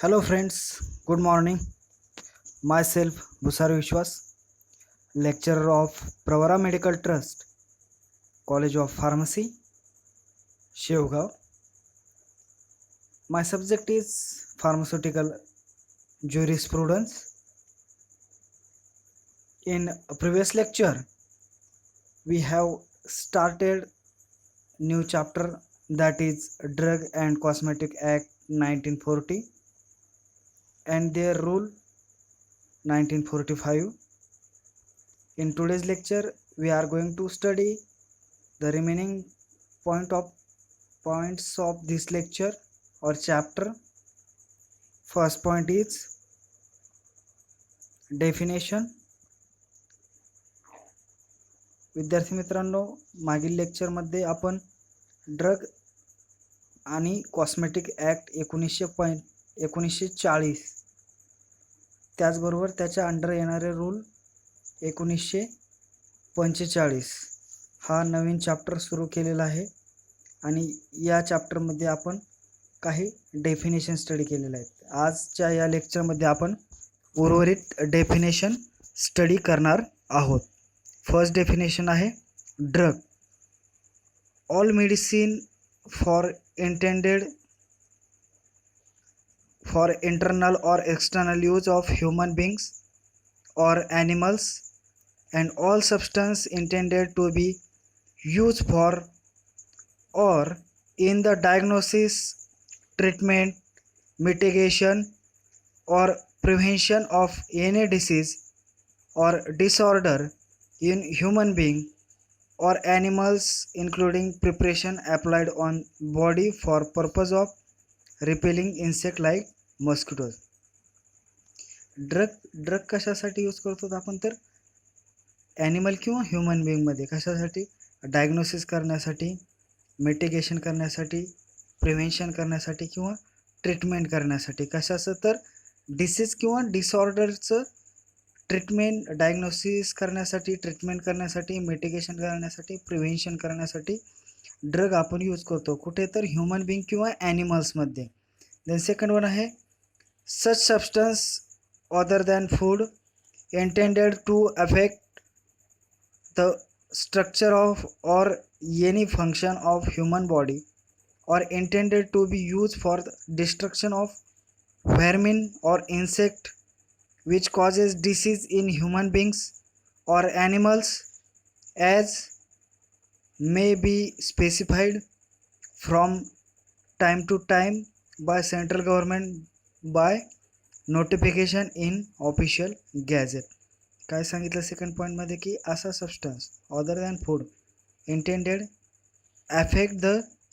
Hello friends, good morning. Myself Busari Vishwas, lecturer of Pravara Medical Trust, College of Pharmacy, Shevgaon. My subject is pharmaceutical jurisprudence. In a previous lecture, we have started new chapter, that is Drug and Cosmetic Act 1940 and their rule 1945. In today's lecture, we are going to study the remaining points of this lecture or chapter. First point is definition. विद्यार्थी मित्रांनो, मागील लेक्चरमध्ये आपण drug आणि cosmetic act 1940 त्याचबरोबर त्याच्या under येणारे rule 1945 हा नवीन चॅप्टर सुरू केलेला आहे आणि या चॅप्टरमध्ये आपण काही डेफिनेशन स्टडी केलेले आहेत. आजच्या या लेक्चरमध्ये आपण उर्वरित डेफिनेशन स्टडी करणार आहोत. फर्स्ट डेफिनेशन आहे drug. All medicine for internal or external use of human beings or animals and all substance intended to be used for or in the diagnosis, treatment, mitigation or prevention of any disease or disorder in human being or animals, including preparation applied on body for purpose of repelling insect like mosquitoes. Drug कशासाठी use करतो आपण, तर animal किंवा human बिंगमध्ये कशासाठी, diagnosis करण्यासाठी, mitigation करण्यासाठी, prevention करण्यासाठी किंवा ट्रीटमेंट करण्यासाठी. कशाचं, तर डिसीज किंवा डिसऑर्डरचं ट्रीटमेंट, डायग्नोसिस करण्यासाठी, ट्रीटमेंट करण्यासाठी, मिटिगेशन करण्यासाठी, प्रिव्हेन्शन करण्यासाठी ड्रग आपण यूज करतो. कुठे, तर ह्युमन बिंग किंवा ॲनिमल्समध्ये. देन सेकंड वन आहे सच substance other than food intended to affect the structure of or any function of human body or intended to be used for the destruction of vermin or insect which causes disease in human beings or animals as may be specified from time to time by central government by notification in official gazette. काय सांगितलं second पॉईंटमध्ये, की असा substance other than food intended affect the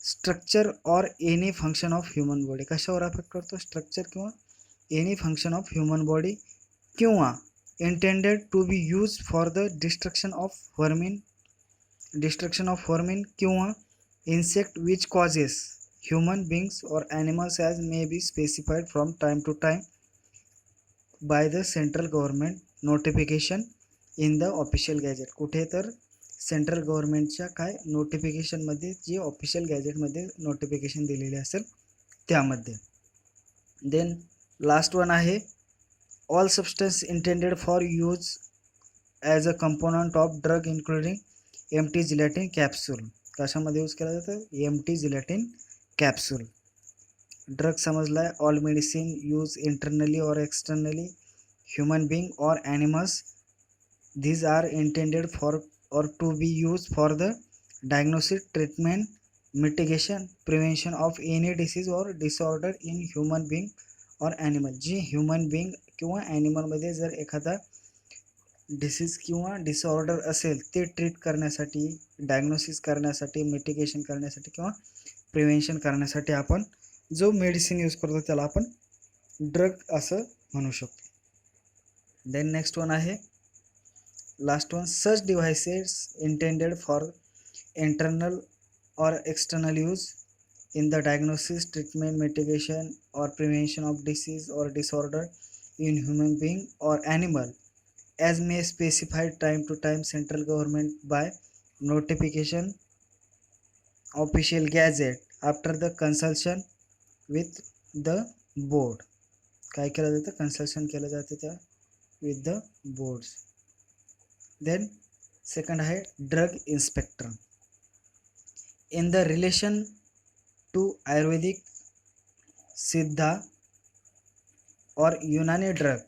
structure or any function of human body. कशावर affect करतो, structure किंवा any function of human body किंवा intended to be use for the destruction of vermin किंवा insect which causes human beings और animals as may be specified from time to time by the central government notification in the official gazette. कुठे, तर central गव्हर्नमेंटच्या काय नोटिफिकेशनमध्ये, जे official गॅजेटमध्ये notification दिलेले असेल त्यामध्ये. देन लास्ट वन आहे all substance intended for use as a component of drug including empty gelatin capsule. कशामध्ये यूज केला जातं, एम्प्टी जिलॅटिन कॅप्सूल. ड्रग समजला आहे, ऑल मेडिसिन यूज इंटरनली और एक्सटर्नली ह्युमन बिंग और animals. these are intended for or to be used for the diagnosis, treatment, mitigation, prevention of any disease or disorder in human being or animal. जी human being किंवा ॲनिमलमध्ये जर एखादा disease किंवा disorder असेल ते treat करण्यासाठी, डायग्नोसिस करण्यासाठी, मिटिगेशन करण्यासाठी किंवा प्रिव्हेन्शन करण्यासाठी आपण जो मेडिसिन यूज करतो त्याला आपण ड्रग असं म्हणू शकतो. देन नेक्स्ट वन आहे last one such devices intended for internal और external use in the diagnosis, treatment, mitigation और प्रिव्हेन्शन ऑफ डिसीज और डिसऑर्डर इन ह्युमन बिंग और animal as may specified time to time central government by notification official gazette after the consultation with the board. काय केलं जातं, consultation केलं जातं त्या with the boards. Then second आहे drug inspector. In the relation to Ayurvedic, Siddha or Unani drug,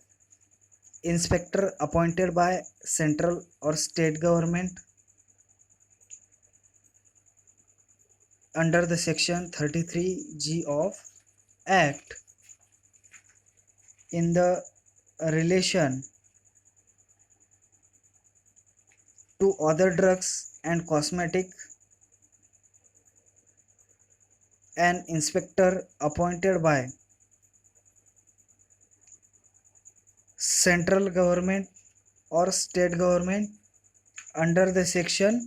inspector appointed by central or state government under the section 33G of Act in the relation to other drugs and cosmetic, an inspector appointed by central government or state government under the section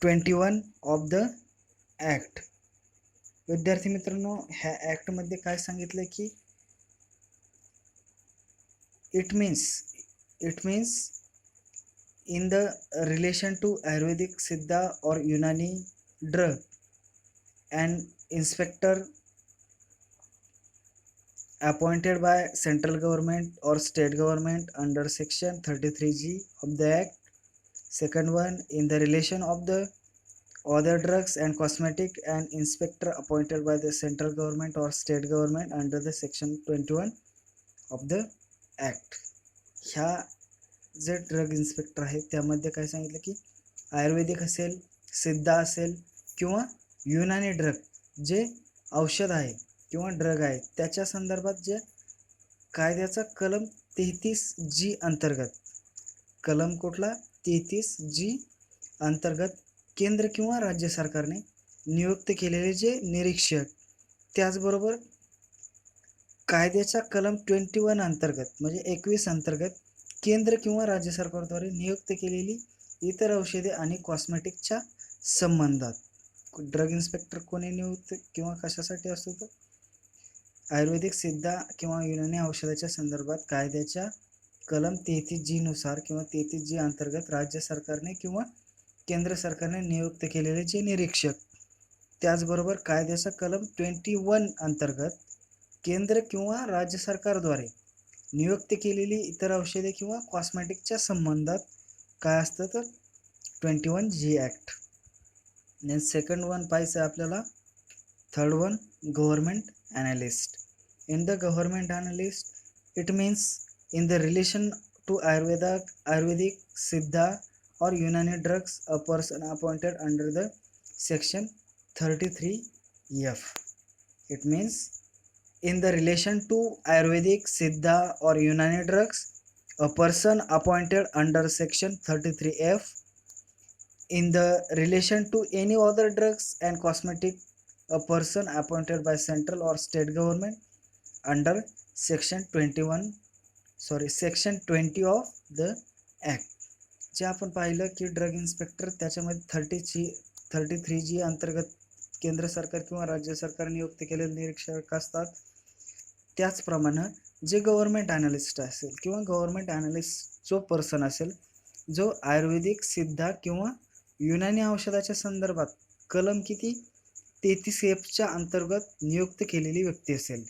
21 of the act. विद्यार्थी मित्रांनो, ह्या act मध्ये काय सांगितलं की it means in the relation to Ayurvedic, Siddha or Unani drug, an inspector appointed by central government or state government under section 33G of the act. Second one, in the relation of the other drugs and cosmetic, an inspector appointed by the central government or state government under the section 21 of the act. ह्या जे drug inspector आहेत त्यामध्ये काय सांगितलं की आयुर्वेदिक असेल, सिद्धा असेल किंवा युनानी ड्रग जे औषध आहे किंवा ड्रग आहे त्याच्या संदर्भात जे कायद्याचा कलम 33G अंतर्गत, कलम कुठला 33G अंतर्गत केंद्र किंवा राज्य सरकारने नियुक्त केलेले जे निरीक्षक, त्याचबरोबर कायद्याच्या कलम 21 अंतर्गत म्हणजे 21 अंतर्गत केंद्र किंवा राज्य सरकारद्वारे नियुक्त केलेली इतर औषधे आणि कॉस्मेटिकच्या संबंधात ड्रग इन्स्पेक्टर कोणी नियुक्त किंवा कशासाठी असतो तर आयुर्वेदिक, सिद्धा किंवा युनानी औषधाच्या संदर्भात कायद्याच्या कलम 33G नुसार किंवा 33G अंतर्गत राज्य सरकारने किंवा केंद्र सरकारने नियुक्त केलेले जे निरीक्षक, त्याचबरोबर कायद्याचा कलम 21 अंतर्गत केंद्र किंवा राज्य सरकारद्वारे नियुक्त केलेली इतर औषधे किंवा कॉस्मेटिकच्या संबंधात काय असतं तर 21G act. Next second one पाहायचं आपल्याला. Third one government analyst. In the government analyst it means in the relation to Ayurvedic, Siddha or Unani drugs, a person appointed under the section 33F. It means in the relation to Ayurvedic, Siddha or Unani drugs, a person appointed under section 33F. In the relation to any other drugs and cosmetic, a person appointed by central or state government under section 20 of the act. जे आपण पाहिलं की drug inspector त्याच्यामध्ये 33G अंतर्गत केंद्र सरकार किंवा राज्य सरकार नियुक्त केलेले निरीक्षक असतात. त्याचप्रमाणे जे गव्हर्नमेंट ॲनालिस्ट असेल किंवा गव्हर्नमेंट ॲनालिस्ट जो पर्सन असेल जो आयुर्वेदिक, सिद्धा किंवा युनानी औषधाच्या संदर्भात कलम किती 33F अंतर्गत नियुक्त केलेली व्यक्ती असेल.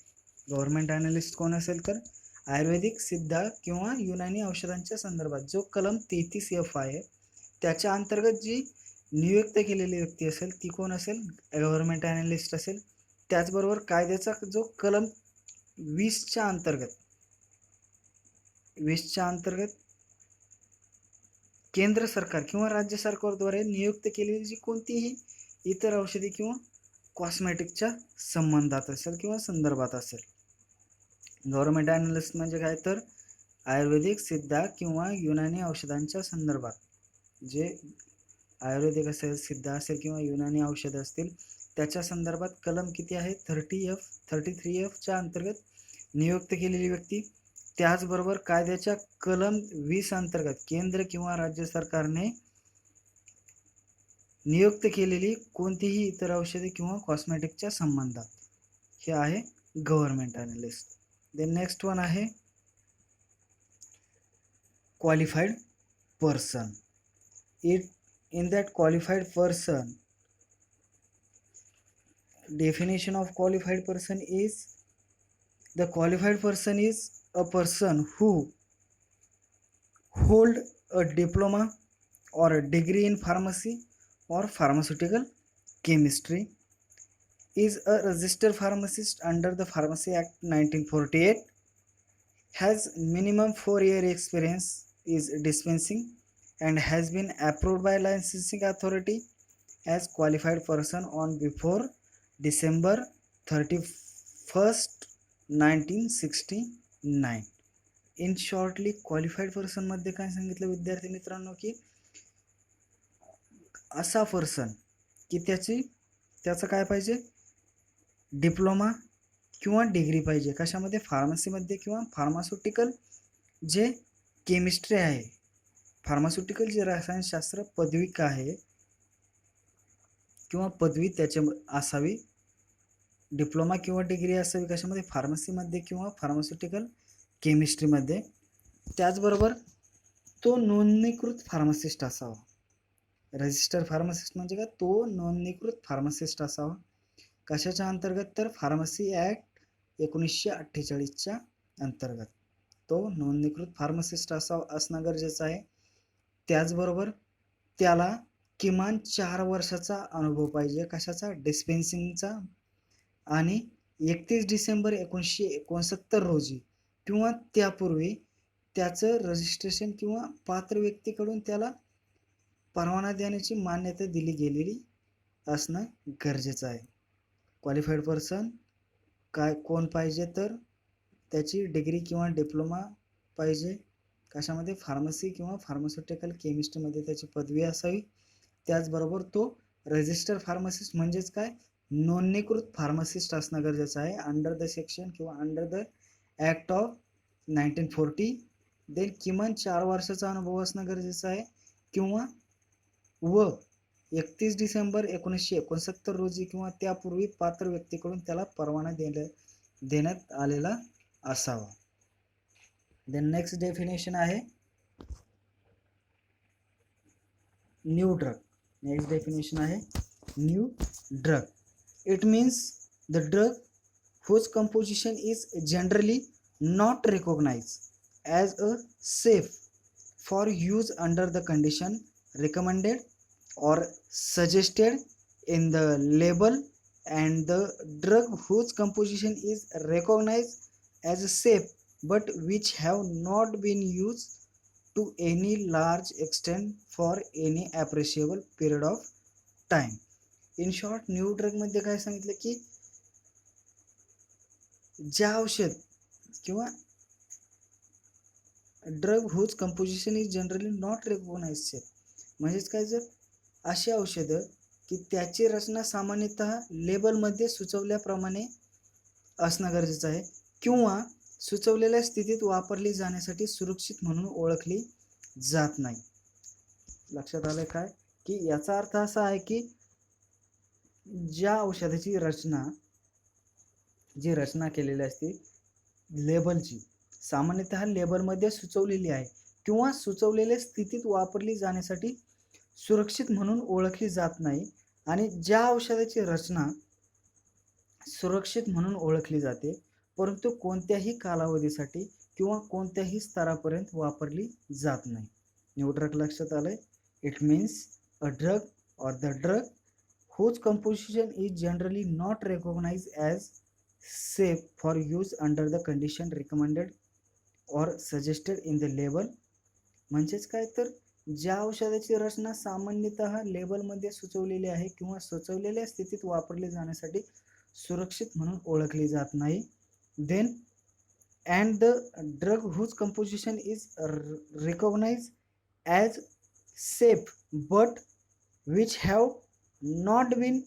गव्हर्नमेंट ॲनालिस्ट कोण असेल तर आयुर्वेदिक, सिद्धा किंवा युनानी औषधांच्या संदर्भात जो कलम 33F आहे त्याच्या अंतर्गत जी नियुक्त केलेली व्यक्ती असेल ती कोण असेल, गव्हर्नमेंट ॲनालिस्ट असेल. त्याचबरोबर कायद्याचा जो कलम 20च्या अंतर्गत केंद्र सरकार किंवा राज्य सरकारद्वारे नियुक्त केलेली जी कोणतीही इतर औषधी किंवा कॉस्मेटिकच्या संबंधात असेल किंवा संदर्भात असेल. गव्हर्नमेंट ॲनालिस्ट म्हणजे काय तर आयुर्वेदिक, सिद्धा किंवा युनानी औषधांच्या संदर्भात जे आयुर्वेदिक असेल, सिद्धा असेल किंवा युनानी औषध असतील त्याच्या संदर्भात कलम किती आहे 33F अंतर्गत नियुक्त केलेली व्यक्ती. त्याचबरोबर कायद्याच्या कलम 20 अंतर्गत केंद्र किंवा राज्य सरकारने नियुक्त केलेली कोणतीही इतर औषधे किंवा कॉस्मेटिकच्या संबंधात. हे आहे government analyst. Then next one आहे qualified person. In that qualified person definition of qualified person is the qualified person is a person who hold a diploma or a degree in pharmacy or pharmaceutical chemistry, is a registered pharmacist under the Pharmacy Act 1948, has minimum 4-year experience is dispensing and has been approved by licensing authority as qualified person on before December 31st 1969. In shortly qualified person मध्ये काय सांगितलं विद्यार्थी मित्रांनो की असा person की त्याचं काय पाहिजे, डिप्लोमा किंवा डिग्री पाहिजे कशामध्ये, फार्मसीमध्ये किंवा फार्मास्युटिकल जे केमिस्ट्री आहे, फार्मास्युटिकल जे रसायनशास्त्र पदविका आहे किंवा पदवी त्याच्या असावी, डिप्लोमा किंवा डिग्री असावी कशामध्ये, फार्मसीमध्ये किंवा फार्मास्युटिकल केमिस्ट्रीमध्ये. त्याचबरोबर तो नोंदणीकृत फार्मासिस्ट असावा. रजिस्टर फार्मासिस्ट म्हणजे काय, तो नोंदणीकृत फार्मासिस्ट असावा. कशाच्या अंतर्गत, तर फार्मसी ॲक्ट 1948च्या अंतर्गत तो नोंदणीकृत फार्मासिस्ट असणं गरजेचं आहे. त्याचबरोबर त्याला किमान 4 वर्षाचा अनुभव पाहिजे कशाचा, डिस्पेन्सिंगचा, आणि 31 डिसेंबर 1969 रोजी किंवा त्यापूर्वी त्याचं रजिस्ट्रेशन किंवा पात्र व्यक्तीकडून त्याला परवाना देण्याची मान्यता दिली गेलेली असणं गरजेचं आहे. क्वालिफाईड पर्सन काय कोण पाहिजे, तर त्याची डिग्री किंवा डिप्लोमा पाहिजे कशामध्ये, फार्मसी किंवा फार्मास्युटिकल केमिस्ट्रीमध्ये त्याची पदवी असावी. त्याचबरोबर तो रजिस्टर फार्मासिस्ट म्हणजेच काय, नोंदणीकृत फार्मासिस्ट असणं गरजेचं आहे अंडर द सेक्शन किंवा under the act of 1940. Then किमान 4 वर्षाचा अनुभव असणं गरजेचं आहे किंवा व 31 डिसेंबर 1969 रोजी किंवा त्यापूर्वी पात्र व्यक्तीकडून त्याला परवाना देण्यात आलेला असावा. देन नेक्स्ट डेफिनेशन आहे न्यू ड्रग. नेक्स्ट डेफिनेशन आहे new drug. It means the drug whose composition is generally not recognized as a safe for use under the condition recommended or suggested in the label, and the drug whose composition is recognized as safe but which have not been used to any large extent for any appreciable period of time. In short, new drug मध्ये काय सांगितलं की ज्या औषध किंवा drug whose composition is generally not recognised, म्हणजेच काय, जर अशी औषधं की त्याची रचना सामान्यतः लेबलमध्ये सुचवल्याप्रमाणे असणं गरजेचं आहे किंवा सुचवलेल्या स्थितीत वापरली जाण्यासाठी सुरक्षित म्हणून ओळखली जात नाही. लक्षात आलं काय की याचा अर्थ असा आहे की ज्या औषधाची जी रचना केलेली असते लेबलची सामान्यतः लेबलमध्ये सुचवलेली आहे किंवा सुचवलेल्या स्थितीत वापरली जाण्यासाठी सुरक्षित म्हणून ओळखली जात नाही, आणि ज्या औषधाची रचना सुरक्षित म्हणून ओळखली जाते परंतु कोणत्याही कालावधीसाठी किंवा कोणत्याही स्तरापर्यंत वापरली जात नाही. न्यू ड्रग लक्षात आलंय. It means a drug or the drug whose composition is generally not recognized as safe for use under the condition recommended or suggested in the label. म्हणजेच काय, तर ज्या औषधाची रचना सामान्यतः लेबलमध्ये सुचवलेली आहे किंवा सुचवलेल्या स्थितीत वापरली जाण्यासाठी सुरक्षित म्हणून ओळखली जात नाही. Then and the drug whose composition is recognized as safe but which have not been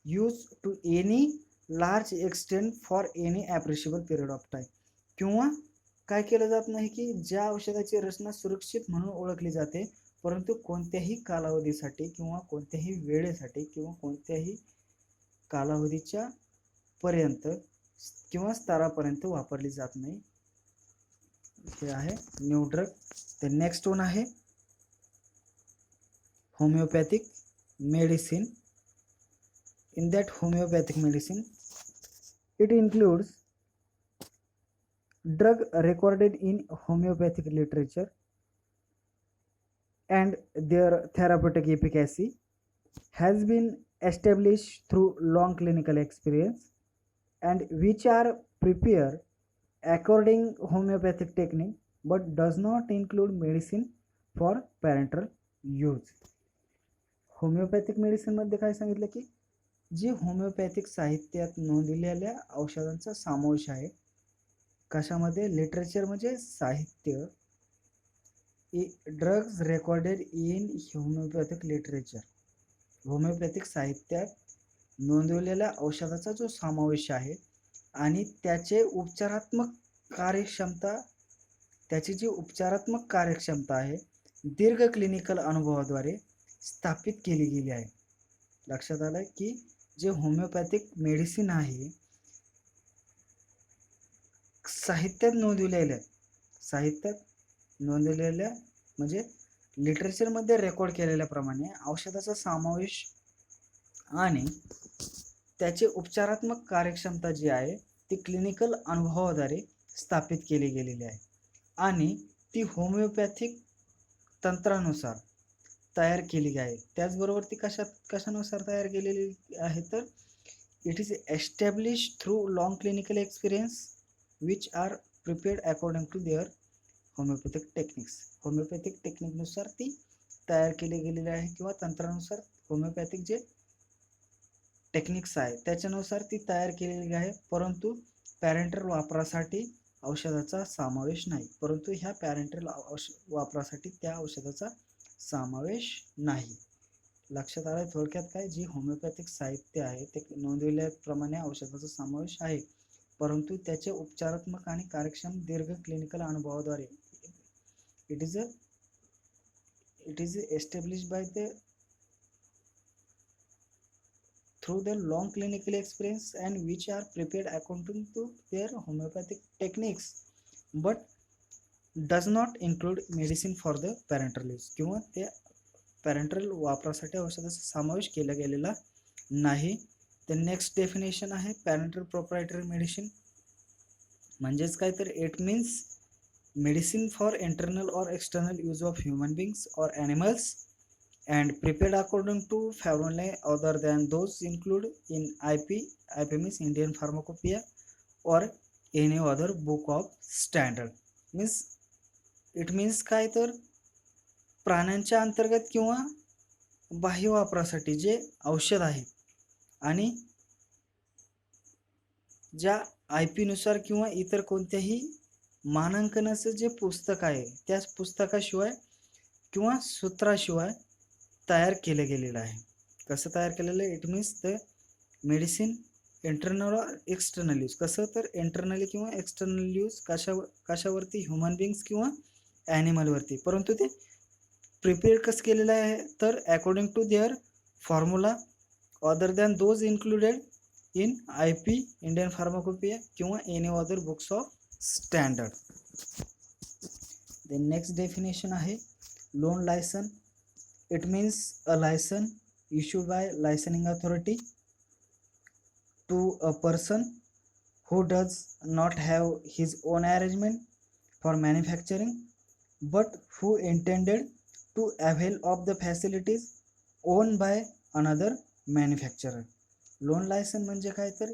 used to any large extent for any appreciable period of time. किंवा काय केलं जात नाही की ज्या औषधाची रचना सुरक्षित म्हणून ओळखली जाते परंतु कोणत्याही कालावधीसाठी किंवा कोणत्याही वेळेसाठी किंवा कोणत्याही कालावधीच्या पर्यंत किंवा स्तरापर्यंत वापरली जात नाही. हे आहे न्यू ड्रग. तर नेक्स्ट वन आहे homeopathic medicine. in that homeopathic medicine, it includes drug recorded in homeopathic literature and their therapeutic efficacy has been established through long clinical experience and which are prepared according homeopathic technique but does not include medicine for parenteral use. Homeopathic मेडिसिनमध्ये काय सांगितलं की जे homeopathic साहित्यात नोंदलेल्या औषधांचा समावेश आहे. कशामध्ये? लिटरेचर म्हणजे साहित्य. Drugs recorded in homeopathic literature, homeopathic साहित्यात नोंदवलेल्या औषधाचा जो समावेश आहे आणि त्याची जी उपचारात्मक कार्यक्षमता आहे दीर्घ क्लिनिकल अनुभवाद्वारे स्थापित केली गेली आहे. लक्षात आलं की जे होमिओपॅथिक मेडिसिन आहे साहित्यात नोंदवलेल्या म्हणजे लिटरेचरमध्ये रेकॉर्ड केलेल्याप्रमाणे औषधाचा समावेश आणि त्याची उपचारात्मक कार्यक्षमता जी आहे ती क्लिनिकल अनुभवाद्वारे स्थापित केली गेलेली आहे आणि ती होमिओपॅथिक तंत्रानुसार तयार केली आहे. त्याचबरोबर ती कशानुसार तयार केलेली आहे तर it is establish through long clinical experience which are prepared according to their homeopathic techniques. Homeopathic टेक्निकनुसार ती तयार केली गेलेली आहे किंवा तंत्रानुसार होमिओपॅथिक जे टेक्निक्स आहे त्याच्यानुसार ती तयार केलेली आहे. परंतु पॅरेंटल वापरासाठी औषधाचा समावेश नाही. परंतु ह्या पॅरेंटल वापरासाठी त्या औषधाचा समावेश नाही. लक्षात आलं? थोडक्यात काय, जी होमिओपॅथिक साहित्य आहे ते नोंदवल्याप्रमाणे औषधाचा समावेश आहे परंतु त्याचे उपचारात्मक आणि कार्यक्षम दीर्घ क्लिनिकल अनुभवाद्वारे it is established by the through the long clinical experience and which are prepared according to their homeopathic techniques but does not include medicine for the parenteral use. किंवा त्या पॅरेंटल वापरासाठी औषधाचा समावेश केला गेलेला नाही. तर नेक्स्ट डेफिनेशन आहे पॅरेंटल प्रोप्रायटरी मेडिसिन. म्हणजेच काय तर it means medicine for internal और external use of human beings और animals and prepared according to formulae other than those included in IP means Indian Pharmacopoeia or any other book of standard. It means काय तर प्राण्यांच्या अंतर्गत किंवा बाह्य वापरासाठी जे औषध आहे आणि ज्या IP नुसार किंवा इतर कोणत्याही मानांकनाचं जे पुस्तक आहे त्याच पुस्तकाशिवाय किंवा सूत्राशिवाय तयार केलं गेलेलं आहे. कसं तयार केलेलं आहे? It means the medicine internal और एक्सटर्नल यूज. कसं तर इंटरनली किंवा एक्सटर्नल यूज कशावरती? ह्युमन बिंग्स किंवा ॲनिमलवरती. परंतु ते प्रिपेअर कसं केलेलं आहे तर according to their formula other than those included in IP Indian pharmacopoeia किंवा any other books of standard. The next definition आहे loan licence. It means a license issued by licensing authority to a person who does not have his own arrangement for manufacturing but who intended to avail of the facilities owned by another manufacturer. Loan licence म्हणजे काय तर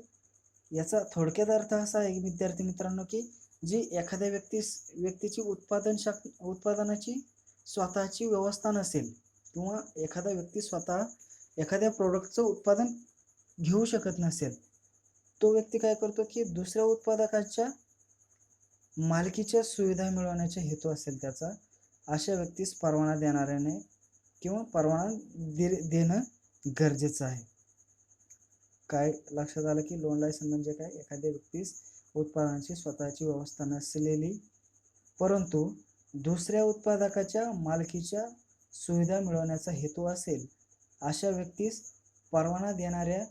याचा थोडक्यात अर्थ असा आहे विद्यार्थी मित्रांनो की जी एखाद्या व्यक्तीची उत्पादनाची स्वतःची व्यवस्था नसेल किंवा एखादा व्यक्ती स्वतः एखाद्या प्रोडक्टचं उत्पादन घेऊ शकत नसेल तो व्यक्ती काय करतो की दुसऱ्या उत्पादकाच्या मालकीच्या सुविधा मिळवण्याचा हेतू असेल त्याचा, अशा व्यक्तीस परवाना देणाऱ्याने किंवा परवाना देणं गरजेचं आहे. काय लक्षात आलं की लोन लायसन म्हणजे काय? एखाद्या व्यक्तीस उत्पादनाची स्वतःची व्यवस्था नसलेली परंतु दुसऱ्या उत्पादकाच्या मालकीच्या सुविधा मिळवण्याचा हेतू असेल अशा व्यक्तीस परवाना देणाऱ्या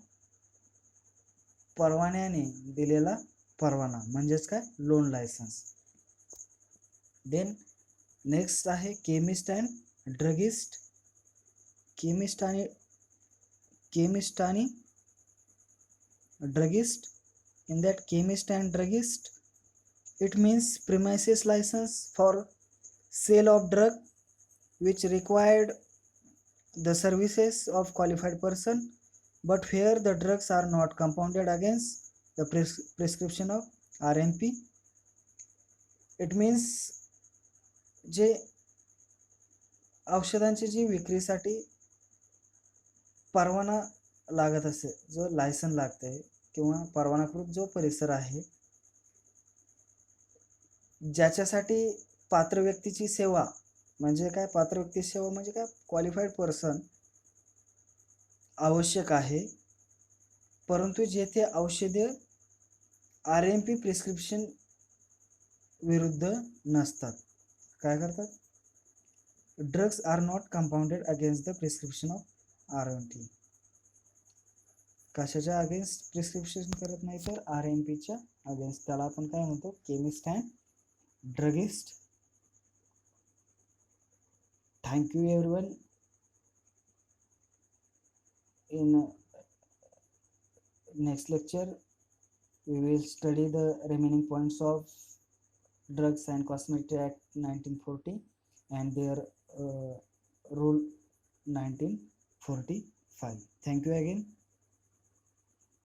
परवान्याने दिलेला परवाना म्हणजेच काय? Loan licence. देन नेक्स्ट आहे केमिस्ट अँड ड्रगिस्ट. केमिस्ट आणि druggist. In that chemist and druggist, it means premises license for sale of drug which required the services of qualified person, but where the drugs are not compounded against the prescription of RMP. It means जे औषधांची जी विक्रीसाठी परवाना लागत असेल, जो licence लागते किंवा परवानाकृत जो परिसर आहे, ज्याच्यासाठी पात्र व्यक्तीची सेवा म्हणजे काय, पात्र व्यक्ती सेवा म्हणजे काय, क्वालिफाईड पर्सन आवश्यक आहे, परंतु जेथे औषधे RMP प्रिस्क्रिप्शन विरुद्ध नसतात, काय करतात, drugs are not compounded against the prescription of RMP. कशाच्या अगेन्स्ट प्रिस्क्रिप्शन करत नाही तर RMPच्या अगेन्स्ट. त्याला आपण काय म्हणतो, chemist and druggist. Thank you everyone. In next lecture we will study the remaining points of Drugs and Cosmetic Act 1940 and their rule 1945. Thank you again.